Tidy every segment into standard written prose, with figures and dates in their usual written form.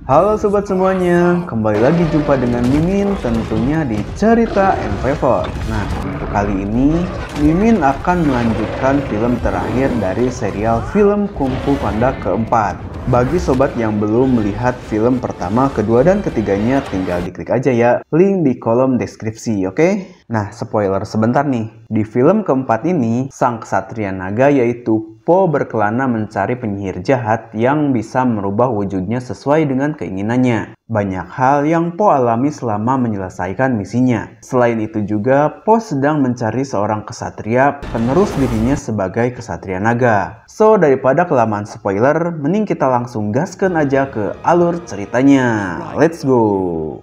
Halo sobat semuanya, kembali lagi jumpa dengan Mimin tentunya di Cerita and Favor. Nah, untuk kali ini Mimin akan melanjutkan film terakhir dari serial film Kung Fu Panda keempat. Bagi sobat yang belum melihat film pertama, kedua, dan ketiganya, tinggal diklik aja ya link di kolom deskripsi, oke? Nah, spoiler sebentar nih. Di film keempat ini, sang ksatria naga yaitu Po berkelana mencari penyihir jahat yang bisa merubah wujudnya sesuai dengan keinginannya. Banyak hal yang Po alami selama menyelesaikan misinya. Selain itu juga, Po sedang mencari seorang ksatria penerus dirinya sebagai ksatria naga. So, daripada kelamaan spoiler, mending kita langsung gaskan aja ke alur ceritanya. Let's go!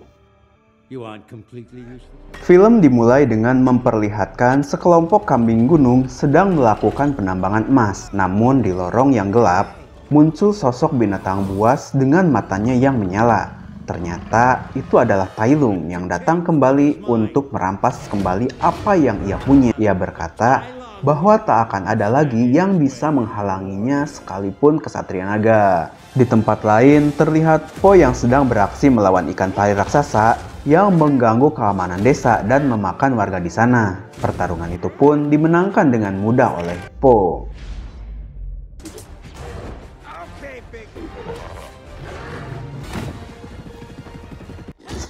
Film dimulai dengan memperlihatkan sekelompok kambing gunung sedang melakukan penambangan emas. Namun di lorong yang gelap, muncul sosok binatang buas dengan matanya yang menyala. Ternyata itu adalah Tai Lung yang datang kembali untuk merampas kembali apa yang ia punya. Ia berkata bahwa tak akan ada lagi yang bisa menghalanginya sekalipun ksatria naga. Di tempat lain terlihat Po yang sedang beraksi melawan ikan pari raksasa yang mengganggu keamanan desa dan memakan warga di sana. Pertarungan itu pun dimenangkan dengan mudah oleh Po.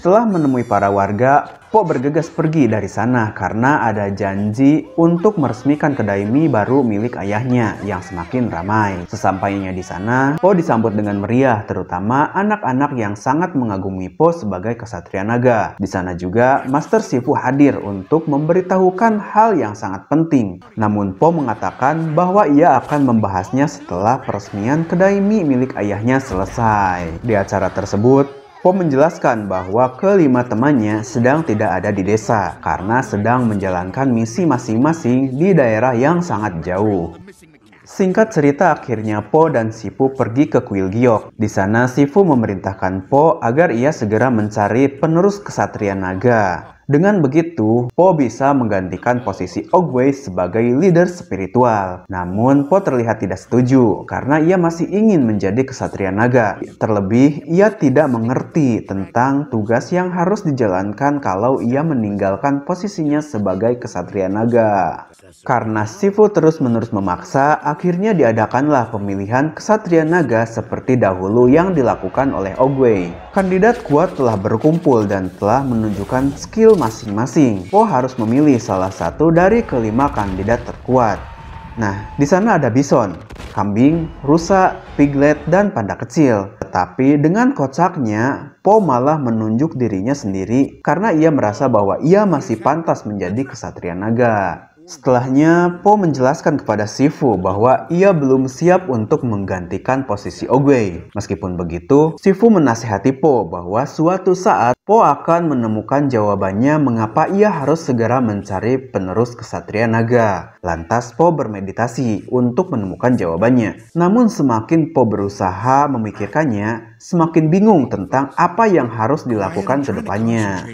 Setelah menemui para warga, Po bergegas pergi dari sana karena ada janji untuk meresmikan kedai mie baru milik ayahnya yang semakin ramai. Sesampainya di sana, Po disambut dengan meriah, terutama anak-anak yang sangat mengagumi Po sebagai ksatria naga. Di sana juga, Master Shifu hadir untuk memberitahukan hal yang sangat penting. Namun Po mengatakan bahwa ia akan membahasnya setelah peresmian kedai mie milik ayahnya selesai. Di acara tersebut, Po menjelaskan bahwa kelima temannya sedang tidak ada di desa karena sedang menjalankan misi masing-masing di daerah yang sangat jauh. Singkat cerita, akhirnya Po dan Shifu pergi ke kuil giok. Di sana Shifu memerintahkan Po agar ia segera mencari penerus ksatria naga. Dengan begitu, Po bisa menggantikan posisi Ogway sebagai leader spiritual. Namun, Po terlihat tidak setuju karena ia masih ingin menjadi ksatria naga. Terlebih, ia tidak mengerti tentang tugas yang harus dijalankan kalau ia meninggalkan posisinya sebagai ksatria naga. Karena Shifu terus-menerus memaksa, akhirnya diadakanlah pemilihan ksatria naga seperti dahulu yang dilakukan oleh Ogway. Kandidat kuat telah berkumpul dan telah menunjukkan skill masing-masing. Po harus memilih salah satu dari kelima kandidat terkuat. Nah, di sana ada bison, kambing, rusa, piglet, dan panda kecil. Tetapi dengan kocaknya, Po malah menunjuk dirinya sendiri karena ia merasa bahwa ia masih pantas menjadi ksatria naga. Setelahnya, Po menjelaskan kepada Shifu bahwa ia belum siap untuk menggantikan posisi Ogway. Meskipun begitu, Shifu menasihati Po bahwa suatu saat Po akan menemukan jawabannya mengapa ia harus segera mencari penerus ksatria naga. Lantas Po bermeditasi untuk menemukan jawabannya. Namun semakin Po berusaha memikirkannya, semakin bingung tentang apa yang harus dilakukan ke depannya.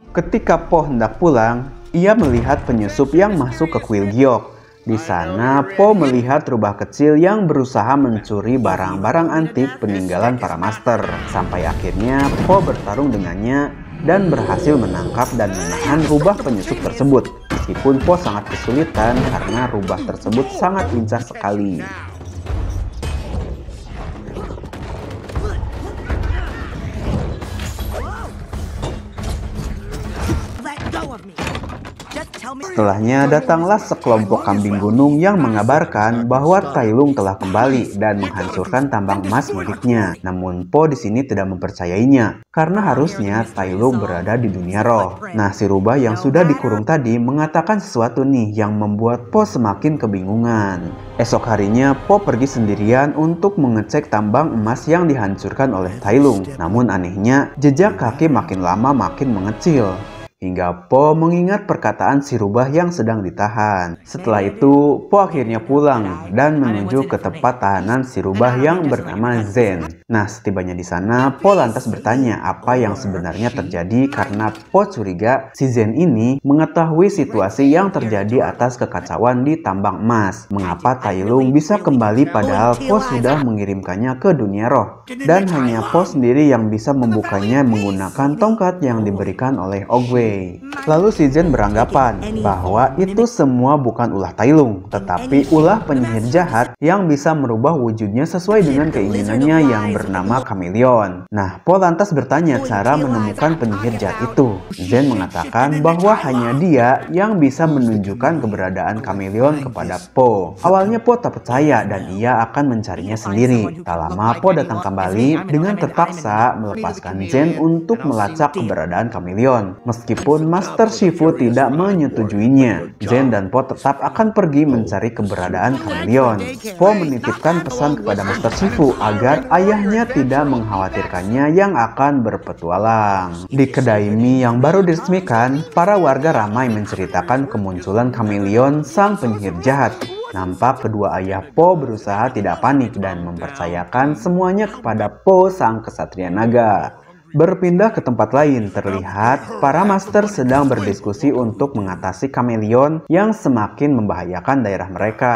Ketika Po hendak pulang, ia melihat penyusup yang masuk ke kuil giok. Di sana, Po melihat rubah kecil yang berusaha mencuri barang-barang antik peninggalan para master. Sampai akhirnya, Po bertarung dengannya dan berhasil menangkap dan menahan rubah penyusup tersebut. Meskipun Po sangat kesulitan karena rubah tersebut sangat lincah sekali. Setelahnya datanglah sekelompok kambing gunung yang mengabarkan bahwa Tai Lung telah kembali dan menghancurkan tambang emas miliknya. Namun Po di sini tidak mempercayainya karena harusnya Tai Lung berada di dunia roh. Nah, si rubah yang sudah dikurung tadi mengatakan sesuatu nih yang membuat Po semakin kebingungan. Esok harinya Po pergi sendirian untuk mengecek tambang emas yang dihancurkan oleh Tai Lung. Namun anehnya, jejak kaki makin lama makin mengecil. hingga Po mengingat perkataan si rubah yang sedang ditahan. Setelah itu, Po akhirnya pulang dan menuju ke tempat tahanan si rubah yang bernama Zen. Nah, setibanya di sana, Po lantas bertanya apa yang sebenarnya terjadi karena Po curiga si Zen ini mengetahui situasi yang terjadi atas kekacauan di tambang emas. Mengapa Tai Lung bisa kembali padahal Po sudah mengirimkannya ke dunia roh, dan hanya Po sendiri yang bisa membukanya menggunakan tongkat yang diberikan oleh Ogway. Lalu si Zen beranggapan bahwa itu semua bukan ulah Tai Lung, tetapi ulah penyihir jahat yang bisa merubah wujudnya sesuai dengan keinginannya yang bernama Chameleon. Nah, Po lantas bertanya cara menemukan penyihir jahat itu. Zen mengatakan bahwa hanya dia yang bisa menunjukkan keberadaan Chameleon kepada Po. Awalnya Po tak percaya dan ia akan mencarinya sendiri. Tak lama Po datang kembali dengan terpaksa melepaskan Zen untuk melacak keberadaan Chameleon. Meskipun Master Shifu tidak menyetujuinya, Zen dan Po tetap akan pergi mencari keberadaan Chameleon. Po menitipkan pesan kepada Master Shifu agar ayahnya tidak mengkhawatirkannya yang akan berpetualang. Di kedai mie yang baru diresmikan, para warga ramai menceritakan kemunculan Chameleon, sang penyihir jahat. Nampak kedua ayah Po berusaha tidak panik dan mempercayakan semuanya kepada Po, sang kesatria naga. Berpindah ke tempat lain, terlihat para master sedang berdiskusi untuk mengatasi Chameleon yang semakin membahayakan daerah mereka.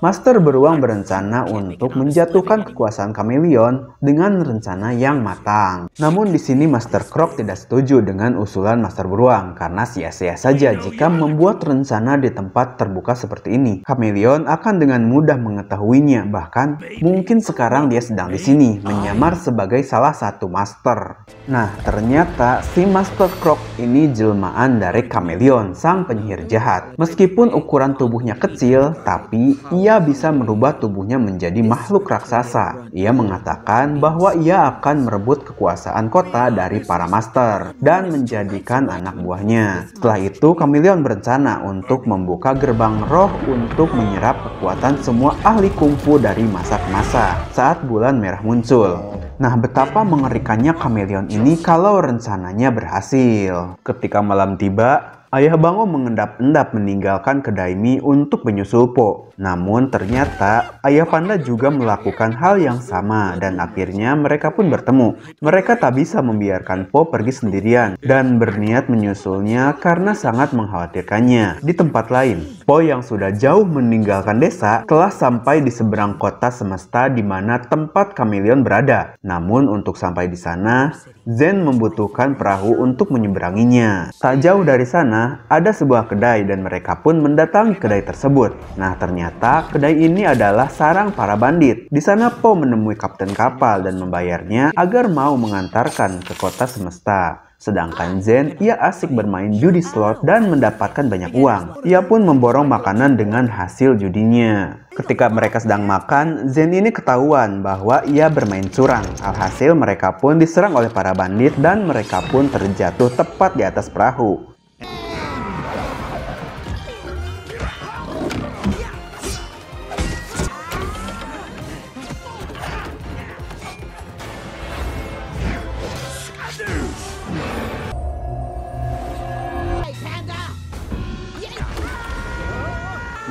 Master Beruang berencana untuk menjatuhkan kekuasaan Chameleon dengan rencana yang matang. Namun di sini Master Croc tidak setuju dengan usulan Master Beruang karena sia-sia saja jika membuat rencana di tempat terbuka seperti ini. Chameleon akan dengan mudah mengetahuinya, bahkan mungkin sekarang dia sedang di sini menyamar sebagai salah satu master. Nah, ternyata si Master Croc ini jelmaan dari Chameleon, sang penyihir jahat. Meskipun ukuran tubuhnya kecil, tapi ia bisa merubah tubuhnya menjadi makhluk raksasa. Ia mengatakan bahwa ia akan merebut kekuasaan kota dari para master dan menjadikan anak buahnya. Setelah itu, Chameleon berencana untuk membuka gerbang roh untuk menyerap kekuatan semua ahli kungfu dari masa ke masa saat bulan merah muncul. Nah, betapa mengerikannya Chameleon ini kalau rencananya berhasil. Ketika malam tiba, Ayah Bango mengendap-endap meninggalkan kedai mie untuk menyusul Po. Namun ternyata Ayah Panda juga melakukan hal yang sama dan akhirnya mereka pun bertemu. Mereka tak bisa membiarkan Po pergi sendirian dan berniat menyusulnya karena sangat mengkhawatirkannya. Di tempat lain, Po yang sudah jauh meninggalkan desa telah sampai di seberang kota semesta di mana tempat Chameleon berada. Namun untuk sampai di sana, Zen membutuhkan perahu untuk menyeberanginya. Tak jauh dari sana, ada sebuah kedai dan mereka pun mendatangi kedai tersebut. Nah, ternyata kedai ini adalah sarang para bandit. Di sana Po menemui kapten kapal dan membayarnya agar mau mengantarkan ke kota semesta. Sedangkan Zen, ia asik bermain judi slot dan mendapatkan banyak uang. Ia pun memborong makanan dengan hasil judinya. Ketika mereka sedang makan, Zen ini ketahuan bahwa ia bermain curang. Alhasil mereka pun diserang oleh para bandit dan mereka pun terjatuh tepat di atas perahu.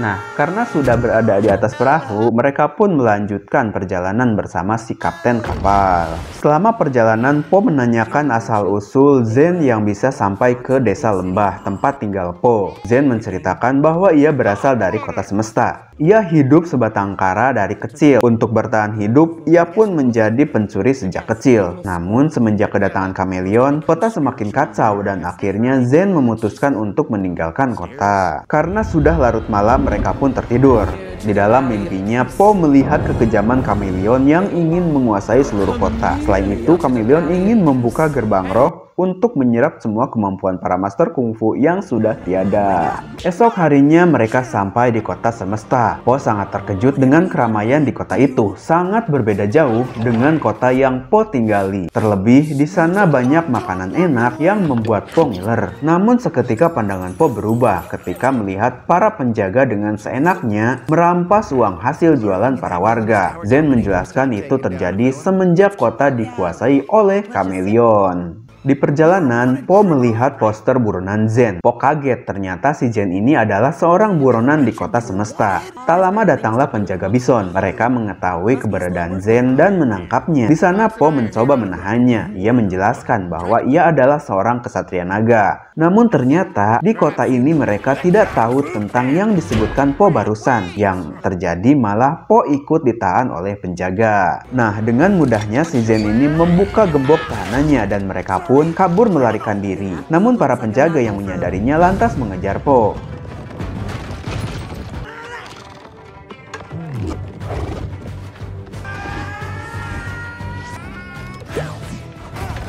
Nah, karena sudah berada di atas perahu, mereka pun melanjutkan perjalanan bersama si kapten kapal. Selama perjalanan, Po menanyakan asal-usul Zen yang bisa sampai ke desa lembah, tempat tinggal Po. Zen menceritakan bahwa ia berasal dari kota semesta. Ia hidup sebatang kara dari kecil. Untuk bertahan hidup, ia pun menjadi pencuri sejak kecil. Namun, semenjak kedatangan Chameleon, kota semakin kacau dan akhirnya Zen memutuskan untuk meninggalkan kota. Karena sudah larut malam, mereka pun tertidur. Di dalam mimpinya, Po melihat kekejaman Chameleon yang ingin menguasai seluruh kota. Selain itu, Chameleon ingin membuka gerbang roh untuk menyerap semua kemampuan para master kungfu yang sudah tiada. Esok harinya mereka sampai di kota semesta. Po sangat terkejut dengan keramaian di kota itu. Sangat berbeda jauh dengan kota yang Po tinggali. Terlebih di sana banyak makanan enak yang membuat Po ngiler. Namun seketika pandangan Po berubah ketika melihat para penjaga dengan seenaknya merampas uang hasil jualan para warga. Zen menjelaskan itu terjadi semenjak kota dikuasai oleh Chameleon. Di perjalanan, Po melihat poster buronan Zen. Po kaget, ternyata si Zen ini adalah seorang buronan di kota semesta. Tak lama datanglah penjaga bison. Mereka mengetahui keberadaan Zen dan menangkapnya. Di sana Po mencoba menahannya. Ia menjelaskan bahwa ia adalah seorang kesatria naga. Namun ternyata di kota ini mereka tidak tahu tentang yang disebutkan Po barusan. Yang terjadi malah Po ikut ditahan oleh penjaga. Nah, dengan mudahnya si Zen ini membuka gembok tahanannya dan mereka pun kabur melarikan diri. Namun para penjaga yang menyadarinya lantas mengejar Po.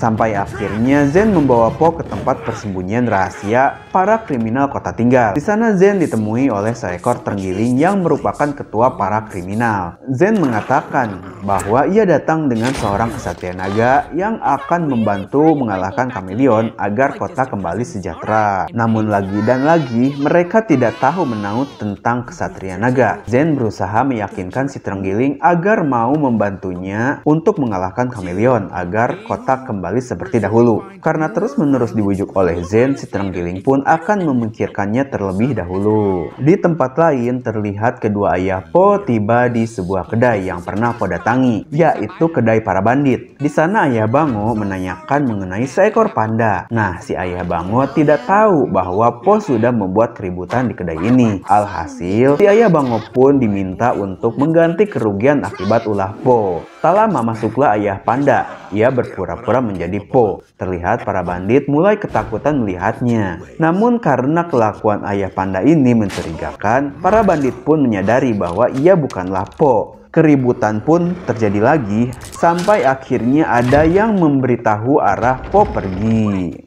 Sampai akhirnya Zen membawa Po ke tempat persembunyian rahasia para kriminal kota tinggal. Di sana Zen ditemui oleh seekor terenggiling yang merupakan ketua para kriminal. Zen mengatakan bahwa ia datang dengan seorang kesatria naga yang akan membantu mengalahkan Kameleon agar kota kembali sejahtera. Namun lagi dan lagi mereka tidak tahu menahu tentang kesatria naga. Zen berusaha meyakinkan si terenggiling agar mau membantunya untuk mengalahkan Kameleon agar kota kembali seperti dahulu. Karena terus-menerus dibujuk oleh Zen, si terenggiling pun akan memikirkannya terlebih dahulu. Di tempat lain terlihat kedua ayah Po tiba di sebuah kedai yang pernah Po datangi, yaitu kedai para bandit. Di sana ayah Bango menanyakan mengenai seekor panda. Nah, si ayah Bango tidak tahu bahwa Po sudah membuat keributan di kedai ini. Alhasil, si ayah Bango pun diminta untuk mengganti kerugian akibat ulah Po. Tak lama masuklah ayah panda. Ia berpura-pura menjadi Po. Terlihat para bandit mulai ketakutan melihatnya. Namun karena kelakuan ayah panda ini mencurigakan, para bandit pun menyadari bahwa ia bukanlah Po. Keributan pun terjadi lagi sampai akhirnya ada yang memberitahu arah Po pergi.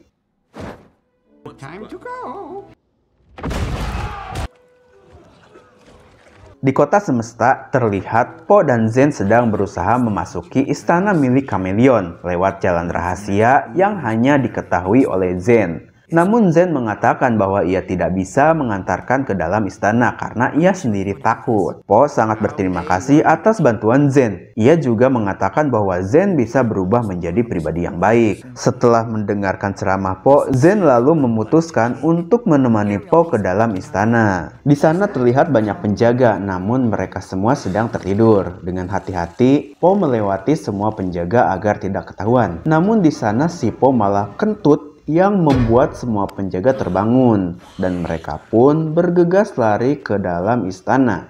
Time to go. Di kota semesta, terlihat Po dan Zen sedang berusaha memasuki istana milik Kameleon lewat jalan rahasia yang hanya diketahui oleh Zen. Namun Zen mengatakan bahwa ia tidak bisa mengantarkan ke dalam istana karena ia sendiri takut. Po sangat berterima kasih atas bantuan Zen. Ia juga mengatakan bahwa Zen bisa berubah menjadi pribadi yang baik. Setelah mendengarkan ceramah Po, Zen lalu memutuskan untuk menemani Po ke dalam istana. Di sana terlihat banyak penjaga, namun mereka semua sedang tertidur. Dengan hati-hati, Po melewati semua penjaga agar tidak ketahuan. Namun di sana si Po malah kentut yang membuat semua penjaga terbangun, dan mereka pun bergegas lari ke dalam istana.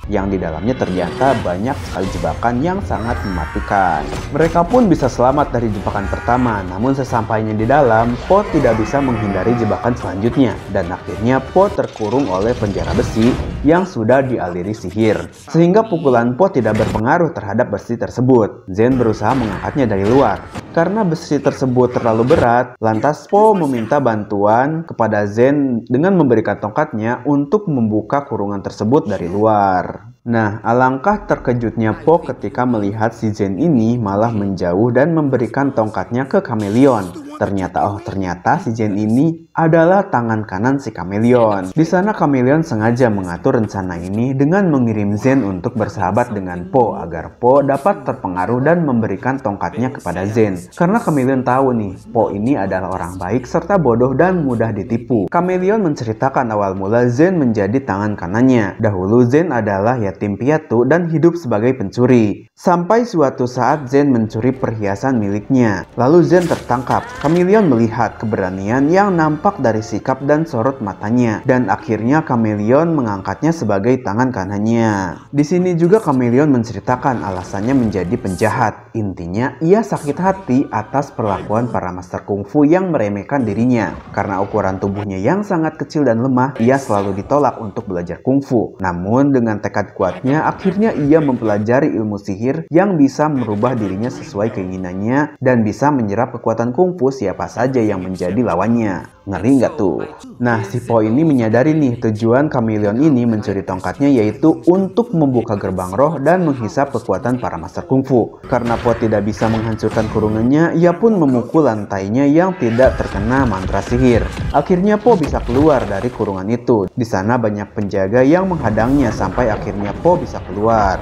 Yang di dalamnya ternyata banyak sekali jebakan yang sangat mematikan. Mereka pun bisa selamat dari jebakan pertama, namun sesampainya di dalam, Po tidak bisa menghindari jebakan selanjutnya, dan akhirnya Po terkurung oleh penjara besi yang sudah dialiri sihir, sehingga pukulan Po tidak berpengaruh terhadap besi tersebut. Zen berusaha mengangkatnya dari luar. Karena besi tersebut terlalu berat, lantas Po meminta bantuan kepada Zen dengan memberikan tongkatnya untuk membuka kurungan tersebut dari luar. Nah, alangkah terkejutnya Po ketika melihat si Zen ini malah menjauh dan memberikan tongkatnya ke Kameleon. Ternyata si Zen ini adalah tangan kanan si Kameleon. Di sana Kameleon sengaja mengatur rencana ini dengan mengirim Zen untuk bersahabat dengan Po agar Po dapat terpengaruh dan memberikan tongkatnya kepada Zen. Karena Kameleon tahu nih, Po ini adalah orang baik serta bodoh dan mudah ditipu. Kameleon menceritakan awal mula Zen menjadi tangan kanannya. Dahulu Zen adalah yatim piatu dan hidup sebagai pencuri. Sampai suatu saat Zen mencuri perhiasan miliknya. Lalu Zen tertangkap. Kameleon melihat keberanian yang nampak dari sikap dan sorot matanya, dan akhirnya Kameleon mengangkatnya sebagai tangan kanannya. Di sini juga Kameleon menceritakan alasannya menjadi penjahat. Intinya, ia sakit hati atas perlakuan para master kungfu yang meremehkan dirinya. Karena ukuran tubuhnya yang sangat kecil dan lemah, ia selalu ditolak untuk belajar kungfu. Namun dengan tekad kuatnya, akhirnya ia mempelajari ilmu sihir yang bisa merubah dirinya sesuai keinginannya dan bisa menyerap kekuatan kungfu siapa saja yang menjadi lawannya. Ngeri nggak tuh? Nah, si Po ini menyadari nih tujuan Chameleon ini mencuri tongkatnya yaitu untuk membuka gerbang roh dan menghisap kekuatan para master kungfu. Karena Po tidak bisa menghancurkan kurungannya, ia pun memukul lantainya yang tidak terkena mantra sihir. Akhirnya Po bisa keluar dari kurungan itu. Di sana banyak penjaga yang menghadangnya sampai akhirnya Po bisa keluar.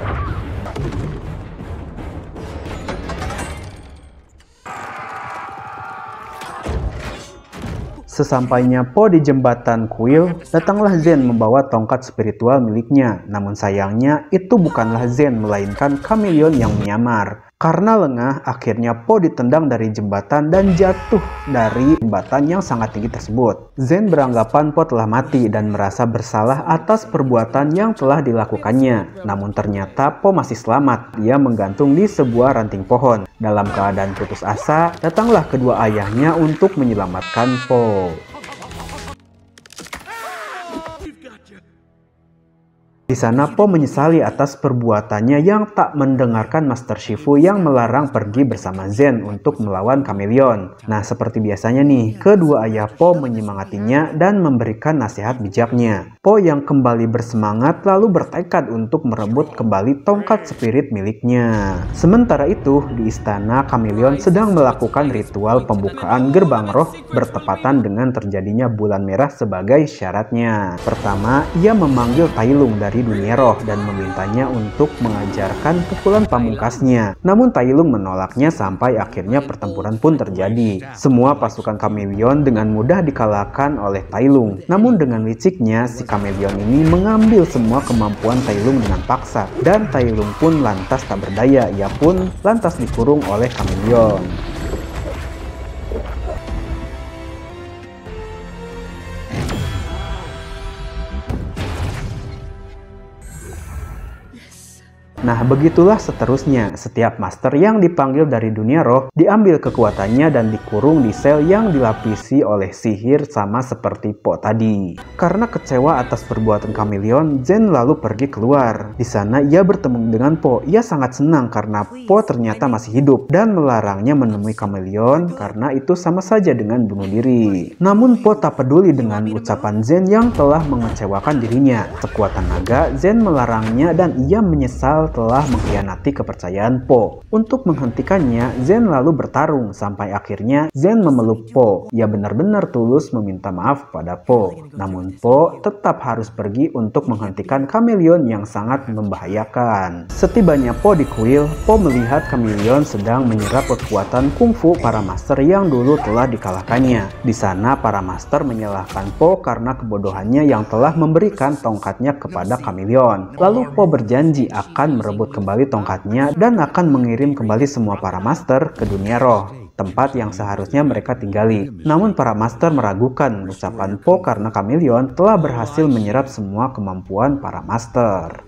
Sesampainya Po di jembatan kuil, datanglah Zen membawa tongkat spiritual miliknya. Namun sayangnya itu bukanlah Zen melainkan Chameleon yang menyamar. Karena lengah, akhirnya Po ditendang dari jembatan dan jatuh dari jembatan yang sangat tinggi tersebut. Zen beranggapan Po telah mati dan merasa bersalah atas perbuatan yang telah dilakukannya. Namun ternyata Po masih selamat. Dia menggantung di sebuah ranting pohon. Dalam keadaan putus asa, datanglah kedua ayahnya untuk menyelamatkan Po. Di sana Po menyesali atas perbuatannya yang tak mendengarkan Master Shifu yang melarang pergi bersama Zen untuk melawan Chameleon. Nah, seperti biasanya nih, kedua ayah Po menyemangatinya dan memberikan nasihat bijaknya. Po yang kembali bersemangat lalu bertekad untuk merebut kembali tongkat spirit miliknya. Sementara itu, di istana Chameleon sedang melakukan ritual pembukaan gerbang roh bertepatan dengan terjadinya bulan merah sebagai syaratnya. Pertama, ia memanggil Tai Lung dari dunia roh dan memintanya untuk mengajarkan pukulan pamungkasnya. Namun Tai Lung menolaknya sampai akhirnya pertempuran pun terjadi. Semua pasukan Chameleon dengan mudah dikalahkan oleh Tai Lung. Namun dengan liciknya, si Chameleon ini mengambil semua kemampuan Tai Lung dengan paksa. Dan Tai Lung pun lantas tak berdaya, ia pun lantas dikurung oleh Chameleon. Nah, begitulah seterusnya. Setiap master yang dipanggil dari dunia roh diambil kekuatannya dan dikurung di sel yang dilapisi oleh sihir sama seperti Po tadi. Karena kecewa atas perbuatan Chameleon, Zen lalu pergi keluar. Di sana ia bertemu dengan Po. Ia sangat senang karena Po ternyata masih hidup dan melarangnya menemui Chameleon karena itu sama saja dengan bunuh diri. Namun Po tak peduli dengan ucapan Zen yang telah mengecewakan dirinya. Sekuat tenaga, Zen melarangnya dan ia menyesal telah mengkhianati kepercayaan Po. Untuk menghentikannya, Zen lalu bertarung sampai akhirnya Zen memeluk Po. Ia benar-benar tulus meminta maaf pada Po. Namun Po tetap harus pergi untuk menghentikan Chameleon yang sangat membahayakan. Setibanya Po di kuil, Po melihat Chameleon sedang menyerap kekuatan kungfu para master yang dulu telah dikalahkannya. Di sana para master menyalahkan Po karena kebodohannya yang telah memberikan tongkatnya kepada Chameleon. Lalu Po berjanji akan merebut kembali tongkatnya dan akan mengirim kembali semua para master ke dunia roh, tempat yang seharusnya mereka tinggali. Namun para master meragukan ucapan Po karena Chameleon telah berhasil menyerap semua kemampuan para master.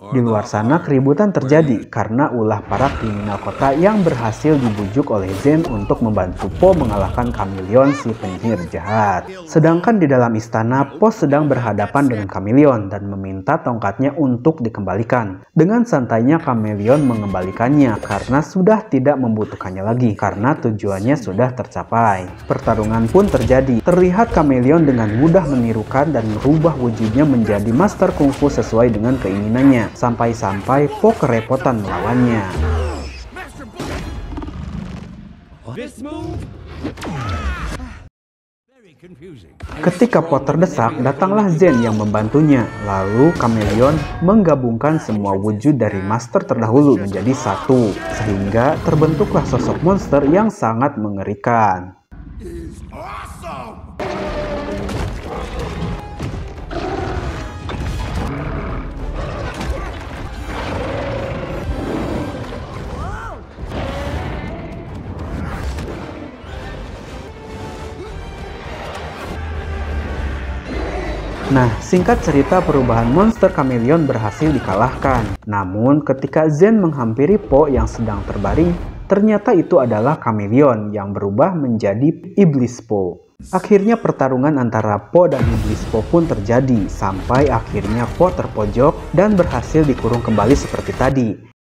Di luar sana keributan terjadi karena ulah para kriminal kota yang berhasil dibujuk oleh Zen untuk membantu Po mengalahkan Chameleon si penyihir jahat. Sedangkan di dalam istana, Po sedang berhadapan dengan Chameleon dan meminta tongkatnya untuk dikembalikan. Dengan santainya Chameleon mengembalikannya karena sudah tidak membutuhkannya lagi karena tujuannya sudah tercapai. Pertarungan pun terjadi. Terlihat Chameleon dengan mudah menirukan dan merubah wujudnya menjadi master kungfu sesuai dengan keinginannya. Sampai-sampai Po kerepotan melawannya. Ketika Po terdesak, datanglah Zen yang membantunya. Lalu Chameleon menggabungkan semua wujud dari master terdahulu menjadi satu, sehingga terbentuklah sosok monster yang sangat mengerikan. Nah, singkat cerita perubahan monster Chameleon berhasil dikalahkan. Namun, ketika Zen menghampiri Po yang sedang terbaring, ternyata itu adalah Chameleon yang berubah menjadi Iblis Po. Akhirnya pertarungan antara Po dan Iblis Po pun terjadi, sampai akhirnya Po terpojok dan berhasil dikurung kembali seperti tadi.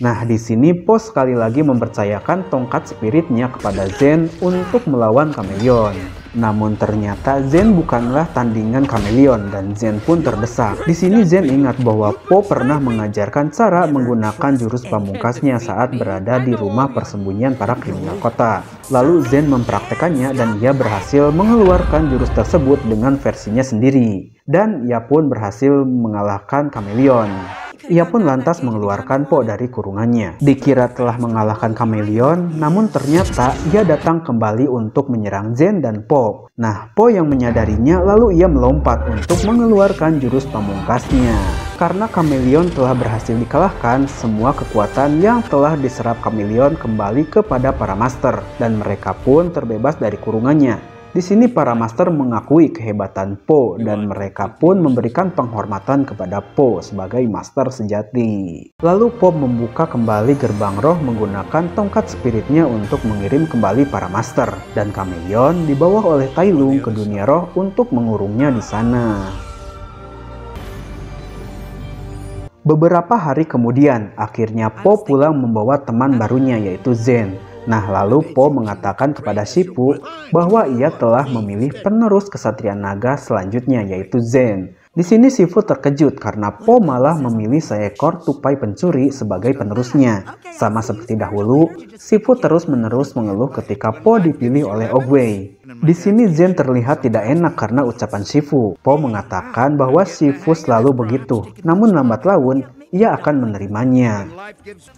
Nah, di sini Po sekali lagi mempercayakan tongkat spiritnya kepada Zen untuk melawan Chameleon. Namun ternyata Zen bukanlah tandingan Chameleon dan Zen pun terdesak. Di sini Zen ingat bahwa Po pernah mengajarkan cara menggunakan jurus pamungkasnya saat berada di rumah persembunyian para kriminal kota. Lalu Zen mempraktekannya dan ia berhasil mengeluarkan jurus tersebut dengan versinya sendiri. Dan ia pun berhasil mengalahkan Chameleon. Ia pun lantas mengeluarkan Po dari kurungannya. Dikira telah mengalahkan Chameleon, namun ternyata ia datang kembali untuk menyerang Zen dan Po. Nah, Po yang menyadarinya lalu ia melompat untuk mengeluarkan jurus pamungkasnya. Karena Chameleon telah berhasil dikalahkan, semua kekuatan yang telah diserap Chameleon kembali kepada para master dan mereka pun terbebas dari kurungannya. Di sini para master mengakui kehebatan Po dan mereka pun memberikan penghormatan kepada Po sebagai master sejati. Lalu Po membuka kembali gerbang roh menggunakan tongkat spiritnya untuk mengirim kembali para master dan Chameleon dibawa oleh Tai Lung ke dunia roh untuk mengurungnya di sana. Beberapa hari kemudian, akhirnya Po pulang membawa teman barunya yaitu Zen. Nah, lalu Po mengatakan kepada Shifu bahwa ia telah memilih penerus kesatria naga selanjutnya yaitu Zen. Di sini Shifu terkejut karena Po malah memilih seekor tupai pencuri sebagai penerusnya. Sama seperti dahulu, Shifu terus-menerus mengeluh ketika Po dipilih oleh Ogway. Di sini Zen terlihat tidak enak karena ucapan Shifu. Po mengatakan bahwa Shifu selalu begitu, namun lambat laun ia akan menerimanya.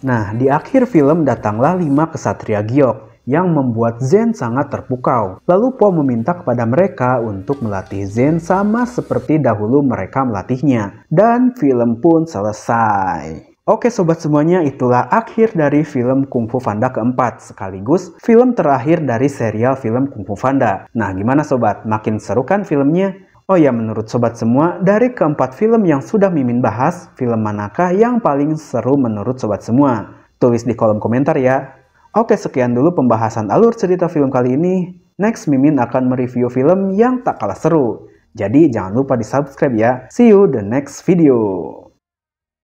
Nah, di akhir film datanglah 5 kesatria giok yang membuat Zen sangat terpukau. Lalu Po meminta kepada mereka untuk melatih Zen sama seperti dahulu mereka melatihnya. Dan film pun selesai. Oke sobat semuanya, itulah akhir dari film Kung Fu Panda keempat, sekaligus film terakhir dari serial film Kung Fu Panda. Nah, gimana sobat? Makin seru kan filmnya? Oh ya, menurut sobat semua, dari keempat film yang sudah Mimin bahas, film manakah yang paling seru menurut sobat semua? Tulis di kolom komentar ya. Oke, sekian dulu pembahasan alur cerita film kali ini. Next, Mimin akan mereview film yang tak kalah seru. Jadi jangan lupa di subscribe ya. See you the next video.